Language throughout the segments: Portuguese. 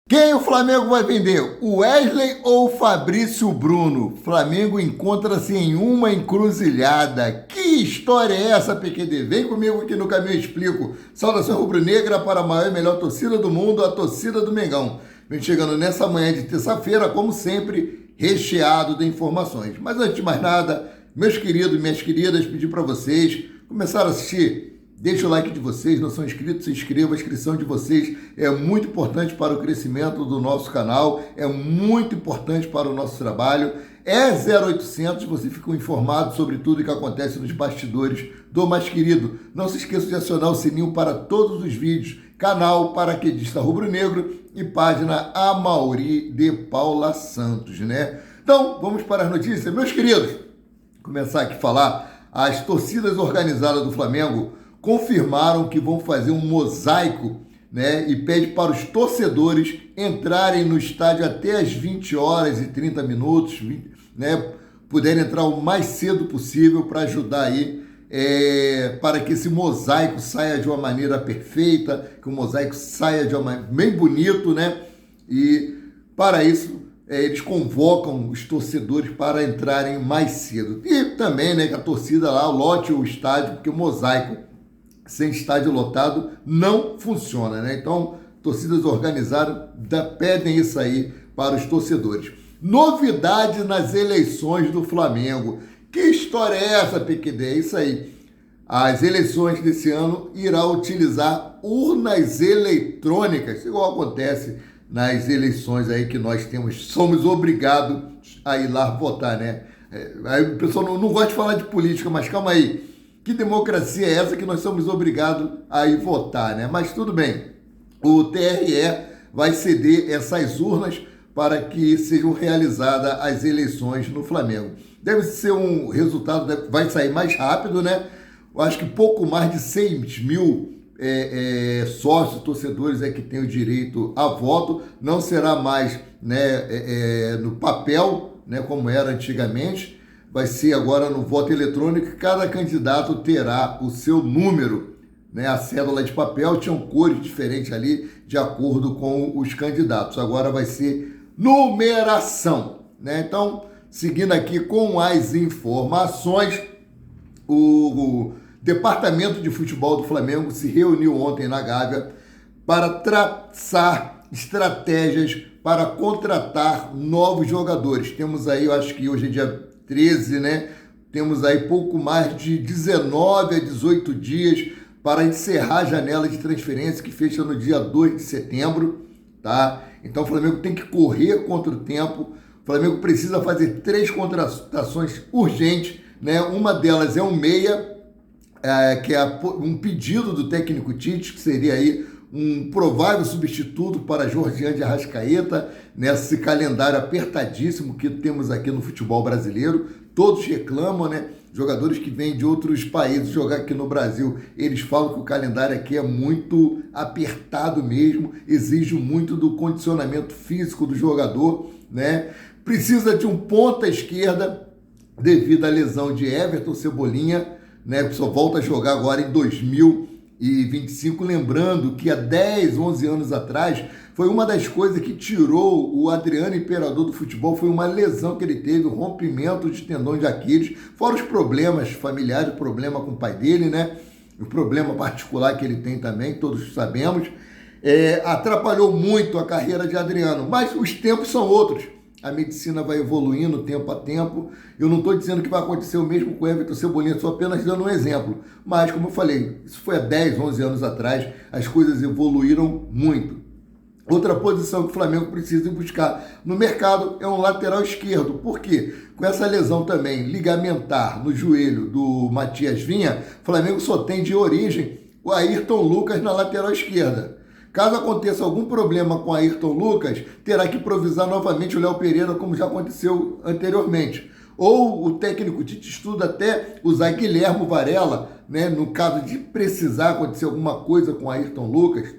Quem o Flamengo vai vender? O Wesley ou o Fabrício Bruno? Flamengo encontra-se em uma encruzilhada. Que história é essa, PQD? Vem comigo que no caminho eu explico. Saudação rubro-negra para a maior e melhor torcida do mundo, a torcida do Mengão. Vem chegando nessa manhã de terça-feira, como sempre, recheado de informações. Mas antes de mais nada, meus queridos e minhas queridas, pedir para vocês começar a assistir. Deixa o like de vocês, não são inscritos, se inscrevam, a inscrição de vocês é muito importante para o crescimento do nosso canal, é muito importante para o nosso trabalho. É 0800, você fica informado sobre tudo que acontece nos bastidores do mais querido. Não se esqueça de acionar o sininho para todos os vídeos, canal Paraquedista Rubro-Negro e página Amaury de Paula Santos, né? Então, vamos para as notícias. Meus queridos, começar aqui a falar, as torcidas organizadas do Flamengo confirmaram que vão fazer um mosaico, né, e pede para os torcedores entrarem no estádio até as 20 horas e 30 minutos, né, puderem entrar o mais cedo possível para ajudar aí, para que esse mosaico saia de uma maneira perfeita, que o mosaico saia de uma maneira bem bonito, né, e para isso eles convocam os torcedores para entrarem mais cedo. E também, né, que a torcida lá lote o estádio, porque o mosaico sem estádio lotado não funciona, né? Então, torcidas organizadas pedem isso aí para os torcedores. Novidade nas eleições do Flamengo. Que história é essa, PQD? É isso aí. As eleições desse ano irá utilizar urnas eletrônicas, igual acontece nas eleições aí que nós somos obrigados a ir lá votar, né? Aí o pessoal não gosta de falar de política, mas calma aí. Que democracia é essa que nós somos obrigados a ir votar, né? Mas tudo bem, o TRE vai ceder essas urnas para que sejam realizadas as eleições no Flamengo. Deve ser um resultado, vai sair mais rápido, né? Eu acho que pouco mais de 6 mil sócios, torcedores que têm o direito a voto. Não será mais, né, no papel, né, como era antigamente. Vai ser agora no voto eletrônico, cada candidato terá o seu número, né? A cédula de papel tinha cores diferentes ali, de acordo com os candidatos. Agora vai ser numeração, né? Então, seguindo aqui com as informações, o Departamento de Futebol do Flamengo se reuniu ontem na Gávea para traçar estratégias para contratar novos jogadores. Temos aí, eu acho que hoje é dia 13, né? Temos aí pouco mais de 19 a 18 dias para encerrar a janela de transferência que fecha no dia 2 de setembro, tá? Então o Flamengo tem que correr contra o tempo. O Flamengo precisa fazer 3 contratações urgentes, né? Uma delas é um meia, que é um pedido do técnico Tite, que seria aí um provável substituto para Jorginho de Arrascaeta, nesse calendário apertadíssimo que temos aqui no futebol brasileiro. Todos reclamam, né? Jogadores que vêm de outros países jogar aqui no Brasil, eles falam que o calendário aqui é muito apertado mesmo, exige muito do condicionamento físico do jogador, né? Precisa de um ponta esquerda devido à lesão de Everton Cebolinha, né? Só volta a jogar agora em 2025, lembrando que há 10, 11 anos atrás, foi uma das coisas que tirou o Adriano Imperador do futebol, foi uma lesão que ele teve, um rompimento de tendão de Aquiles, fora os problemas familiares, o problema com o pai dele, né? O problema particular que ele tem também, todos sabemos, atrapalhou muito a carreira de Adriano, mas os tempos são outros. A medicina vai evoluindo tempo a tempo. Eu não estou dizendo que vai acontecer o mesmo com o Everton Cebolinha, estou apenas dando um exemplo. Mas, como eu falei, isso foi há 10, 11 anos atrás, as coisas evoluíram muito. Outra posição que o Flamengo precisa buscar no mercado é um lateral esquerdo. Por quê? Com essa lesão também ligamentar no joelho do Matias Vinha, o Flamengo só tem de origem o Ayrton Lucas na lateral esquerda. Caso aconteça algum problema com Ayrton Lucas, terá que improvisar novamente o Léo Pereira, como já aconteceu anteriormente. Ou o técnico Tite estuda até usar Guilherme Varela, né, no caso de precisar acontecer alguma coisa com Ayrton Lucas,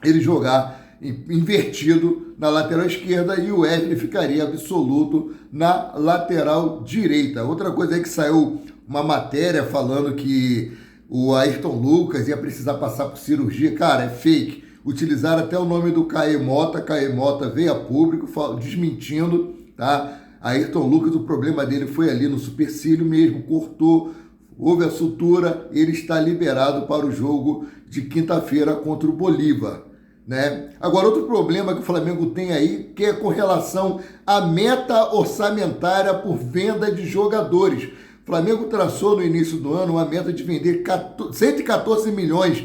ele jogar invertido na lateral esquerda e o Wesley ficaria absoluto na lateral direita. Outra coisa é que saiu uma matéria falando que o Ayrton Lucas ia precisar passar por cirurgia. Cara, é fake. utilizaram até o nome do Caemota veio a público desmentindo, tá? Ayrton Lucas, o problema dele foi ali no supercílio mesmo, cortou, houve a sutura, ele está liberado para o jogo de quinta-feira contra o Bolívar, né? Agora, outro problema que o Flamengo tem aí, que é com relação à meta orçamentária por venda de jogadores. O Flamengo traçou no início do ano uma meta de vender 114 milhões,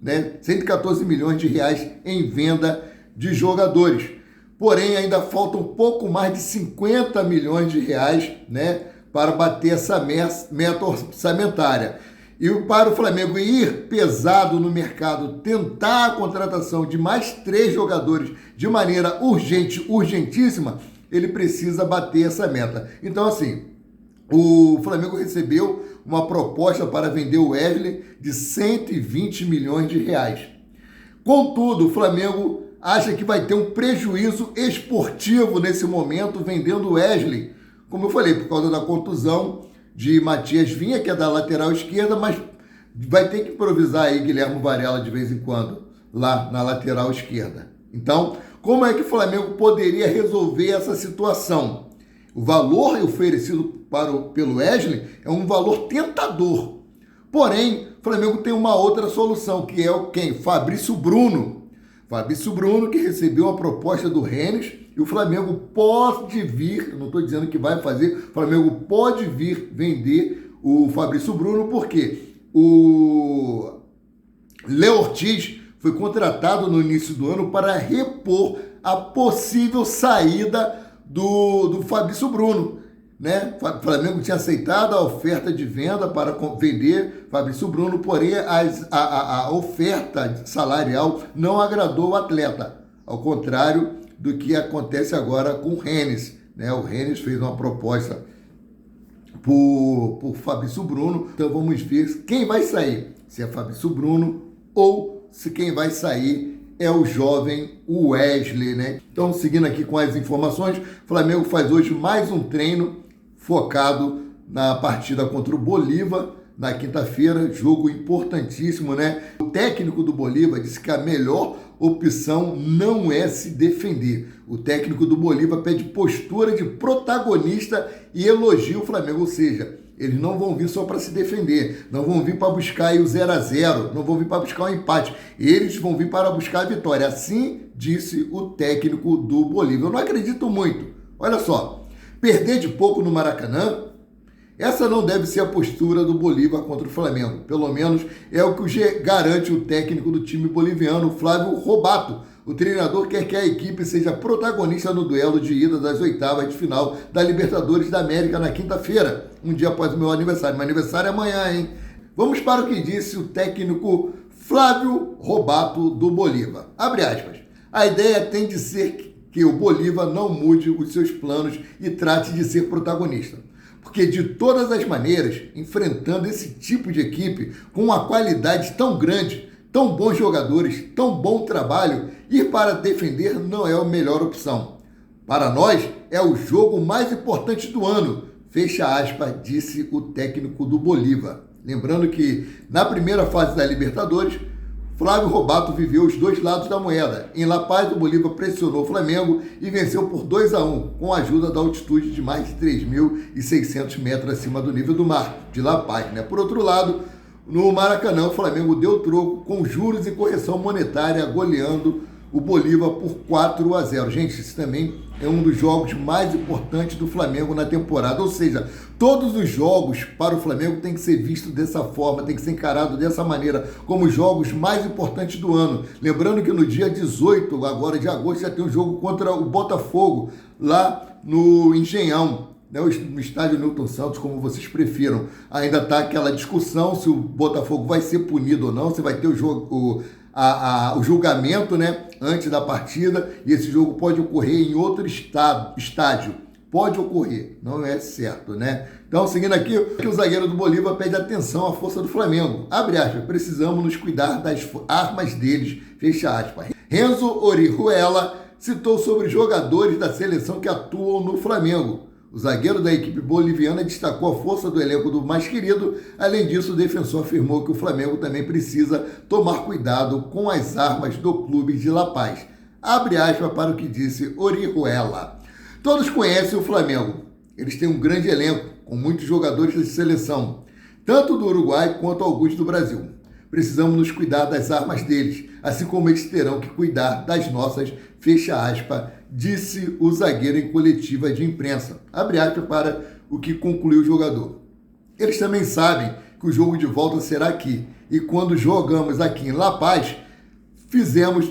né? 114 milhões de reais em venda de jogadores. Porém, ainda faltam um pouco mais de 50 milhões de reais, né, para bater essa meta orçamentária. E para o Flamengo ir pesado no mercado, tentar a contratação de mais 3 jogadores de maneira urgentíssima, ele precisa bater essa meta. Então, assim, o Flamengo recebeu uma proposta para vender o Wesley de 120 milhões de reais. Contudo, o Flamengo acha que vai ter um prejuízo esportivo nesse momento vendendo o Wesley, como eu falei, por causa da contusão de Matias Vinha, que é da lateral esquerda, mas vai ter que improvisar aí Guilherme Varela de vez em quando, lá na lateral esquerda. Então, como é que o Flamengo poderia resolver essa situação? O valor oferecido pelo Wesley é um valor tentador. Porém, o Flamengo tem uma outra solução, que é quem? Fabrício Bruno. Fabrício Bruno, que recebeu uma proposta do Rennes, e o Flamengo pode vir, não estou dizendo que vai fazer, o Flamengo pode vir vender o Fabrício Bruno, porque o Léo Ortiz foi contratado no início do ano para repor a possível saída do Fabrício Bruno, né? O Flamengo tinha aceitado a oferta de venda para vender Fabrício Bruno, porém a oferta salarial não agradou o atleta, ao contrário do que acontece agora com o Rennes, né? O Rennes fez uma proposta por Fabrício Bruno, então vamos ver quem vai sair, se é Fabrício Bruno ou se quem vai sair é o jovem Wesley, né? Então, seguindo aqui com as informações, o Flamengo faz hoje mais um treino focado na partida contra o Bolívar, na quinta-feira, jogo importantíssimo, né? O técnico do Bolívar disse que a melhor opção não é se defender. O técnico do Bolívar pede postura de protagonista e elogia o Flamengo, ou seja, eles não vão vir só para se defender, não vão vir para buscar aí o 0-0, não vão vir para buscar um empate, eles vão vir para buscar a vitória. Assim disse o técnico do Bolívar. Eu não acredito muito. Olha só, perder de pouco no Maracanã, essa não deve ser a postura do Bolívar contra o Flamengo. Pelo menos é o que garante o técnico do time boliviano, Flávio Robato. O treinador quer que a equipe seja protagonista no duelo de ida das oitavas de final da Libertadores da América na quinta-feira, um dia após o meu aniversário. Meu aniversário é amanhã, hein? Vamos para o que disse o técnico Flávio Robato do Bolívar. Abre aspas. A ideia tem de ser que o Bolívar não mude os seus planos e trate de ser protagonista. Porque de todas as maneiras, enfrentando esse tipo de equipe com uma qualidade tão grande, tão bons jogadores, tão bom trabalho, ir para defender não é a melhor opção. Para nós, é o jogo mais importante do ano, fecha aspas, disse o técnico do Bolívar. Lembrando que na primeira fase da Libertadores, Flávio Robato viveu os dois lados da moeda. Em La Paz, o Bolívar pressionou o Flamengo e venceu por 2-1, com a ajuda da altitude de mais de 3.600 metros acima do nível do mar, de La Paz, né? Por outro lado, no Maracanã, o Flamengo deu troco com juros e correção monetária, goleando o Bolívar por 4-0. Gente, isso também é um dos jogos mais importantes do Flamengo na temporada. Ou seja, todos os jogos para o Flamengo tem que ser visto dessa forma, tem que ser encarado dessa maneira, como os jogos mais importantes do ano. Lembrando que no dia 18 agora de agosto já tem um jogo contra o Botafogo, lá no Engenhão, né, no estádio Newton Santos, como vocês prefiram. Ainda está aquela discussão se o Botafogo vai ser punido ou não, se vai ter o julgamento, né, antes da partida, e esse jogo pode ocorrer em outro estádio. Pode ocorrer, não é certo, né? Então, seguindo aqui, o zagueiro do Bolívar pede atenção à força do Flamengo. Abre aspas, precisamos nos cuidar das armas deles, fecha aspas. Renzo Orihuela citou sobre jogadores da seleção que atuam no Flamengo. O zagueiro da equipe boliviana destacou a força do elenco do mais querido. Além disso, o defensor afirmou que o Flamengo também precisa tomar cuidado com as armas do clube de La Paz. Abre aspas para o que disse Orihuela. Todos conhecem o Flamengo. Eles têm um grande elenco, com muitos jogadores de seleção, tanto do Uruguai quanto alguns do Brasil. Precisamos nos cuidar das armas deles, assim como eles terão que cuidar das nossas, fecha aspas, disse o zagueiro em coletiva de imprensa. Abre aspas para o que concluiu o jogador. Eles também sabem que o jogo de volta será aqui, e quando jogamos aqui em La Paz, fizemos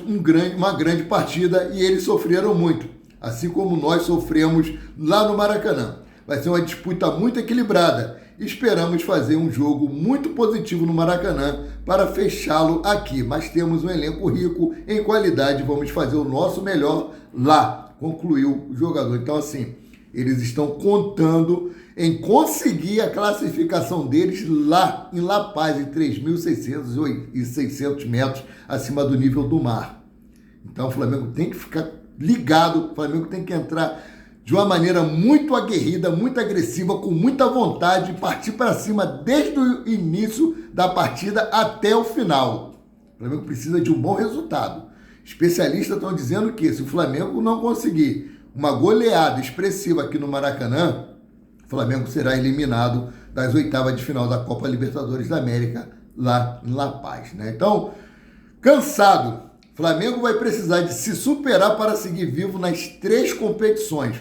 uma grande partida e eles sofreram muito, assim como nós sofremos lá no Maracanã. Vai ser uma disputa muito equilibrada. Esperamos fazer um jogo muito positivo no Maracanã para fechá-lo aqui, mas temos um elenco rico em qualidade, vamos fazer o nosso melhor lá, concluiu o jogador. Então, assim, eles estão contando em conseguir a classificação deles lá em La Paz, em 3.600 metros acima do nível do mar. Então, o Flamengo tem que ficar ligado, o Flamengo tem que entrar de uma maneira muito aguerrida, muito agressiva, com muita vontade, partir para cima desde o início da partida até o final. O Flamengo precisa de um bom resultado. Especialistas estão dizendo que se o Flamengo não conseguir uma goleada expressiva aqui no Maracanã, o Flamengo será eliminado das oitavas de final da Copa Libertadores da América, lá em La Paz, né? Então, cansado, o Flamengo vai precisar de se superar para seguir vivo nas 3 competições.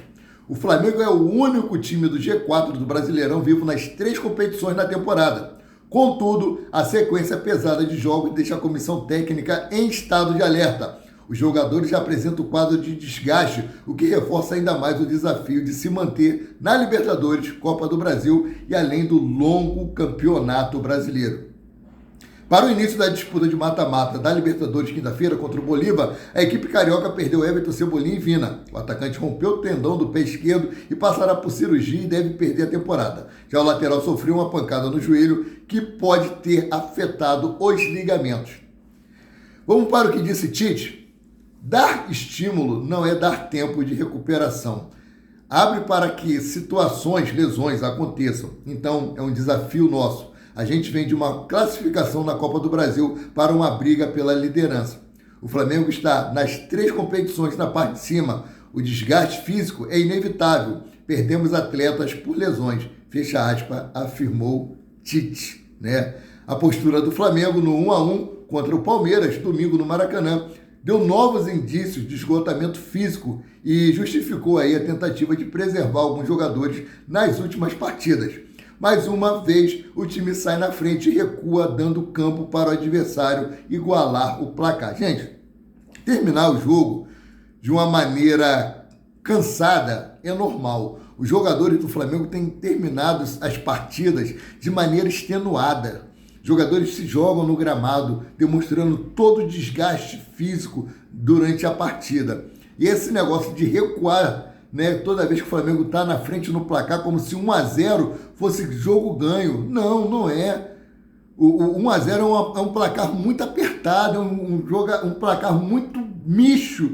O Flamengo é o único time do G4 do Brasileirão vivo nas 3 competições na temporada. Contudo, a sequência pesada de jogos deixa a comissão técnica em estado de alerta. Os jogadores já apresentam o quadro de desgaste, o que reforça ainda mais o desafio de se manter na Libertadores, Copa do Brasil e além do longo campeonato brasileiro. Para o início da disputa de mata-mata da Libertadores quinta-feira contra o Bolívar, a equipe carioca perdeu Everton, Cebolinha e Vina. O atacante rompeu o tendão do pé esquerdo e passará por cirurgia e deve perder a temporada. Já o lateral sofreu uma pancada no joelho que pode ter afetado os ligamentos. Vamos para o que disse Tite. Dar estímulo não é dar tempo de recuperação. Abre para que situações, lesões aconteçam. Então, é um desafio nosso. A gente vem de uma classificação na Copa do Brasil para uma briga pela liderança. O Flamengo está nas 3 competições na parte de cima. O desgaste físico é inevitável. Perdemos atletas por lesões. Fecha aspas, afirmou Tite, né? A postura do Flamengo no 1-1 contra o Palmeiras, domingo no Maracanã, deu novos indícios de esgotamento físico e justificou aí a tentativa de preservar alguns jogadores nas últimas partidas. Mais uma vez, o time sai na frente e recua, dando campo para o adversário igualar o placar. Gente, terminar o jogo de uma maneira cansada é normal. Os jogadores do Flamengo têm terminado as partidas de maneira extenuada. Jogadores se jogam no gramado, demonstrando todo o desgaste físico durante a partida. E esse negócio de recuar, né, toda vez que o Flamengo está na frente no placar, como se 1-0 fosse jogo ganho. Não, não é. O 1-0 é um placar muito apertado, é um placar muito misto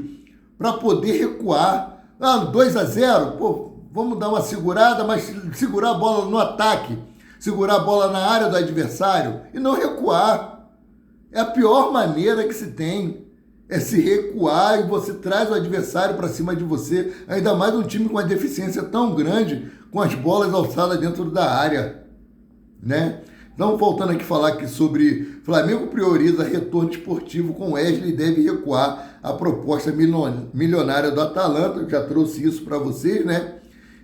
para poder recuar. 2-0, pô, vamos dar uma segurada, mas segurar a bola no ataque, segurar a bola na área do adversário e não recuar. É a pior maneira que se tem. É se recuar e você traz o adversário para cima de você, ainda mais um time com uma deficiência tão grande, com as bolas alçadas dentro da área, né? Então, voltando aqui falar aqui sobre Flamengo prioriza retorno esportivo com Wesley e deve recuar a proposta milionária do Atalanta. Eu já trouxe isso para vocês, né?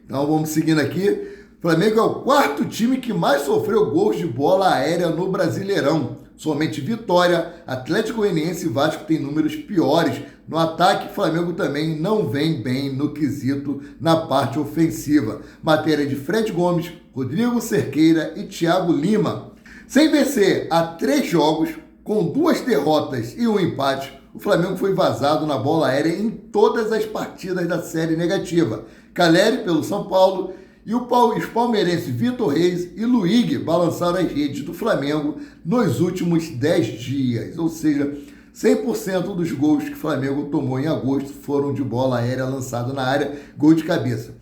Então, vamos seguindo aqui. Flamengo é o 4º time que mais sofreu gols de bola aérea no Brasileirão. Somente Vitória, Atlético Goianiense e Vasco têm números piores. No ataque, Flamengo também não vem bem no quesito na parte ofensiva. Matéria de Fred Gomes, Rodrigo Cerqueira e Thiago Lima. Sem vencer há 3 jogos, com 2 derrotas e um empate, o Flamengo foi vazado na bola aérea em todas as partidas da série negativa. Caleri pelo São Paulo e os palmeirenses Vitor Reis e Luigi balançaram as redes do Flamengo nos últimos 10 dias. Ou seja, 100% dos gols que o Flamengo tomou em agosto foram de bola aérea lançada na área, gol de cabeça.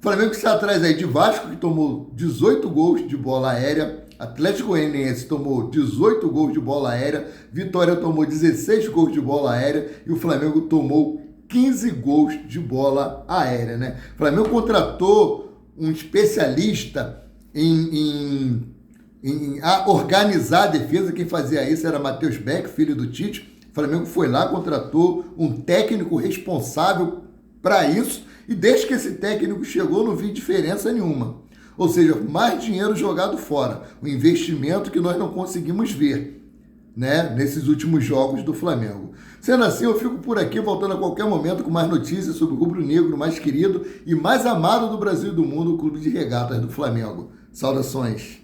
Flamengo está atrás aí de Vasco, que tomou 18 gols de bola aérea. Atlético Goianiense tomou 18 gols de bola aérea. Vitória tomou 16 gols de bola aérea. E o Flamengo tomou 15 gols de bola aérea, né? O Flamengo contratou um especialista em organizar a defesa. Quem fazia isso era Matheus Beck, filho do Tite. O Flamengo foi lá, contratou um técnico responsável para isso, e desde que esse técnico chegou não vi diferença nenhuma. Ou seja, mais dinheiro jogado fora, o investimento que nós não conseguimos ver, né, nesses últimos jogos do Flamengo. Sendo assim, eu fico por aqui, voltando a qualquer momento com mais notícias sobre o rubro-negro mais querido e mais amado do Brasil e do mundo, o Clube de Regatas do Flamengo. Saudações!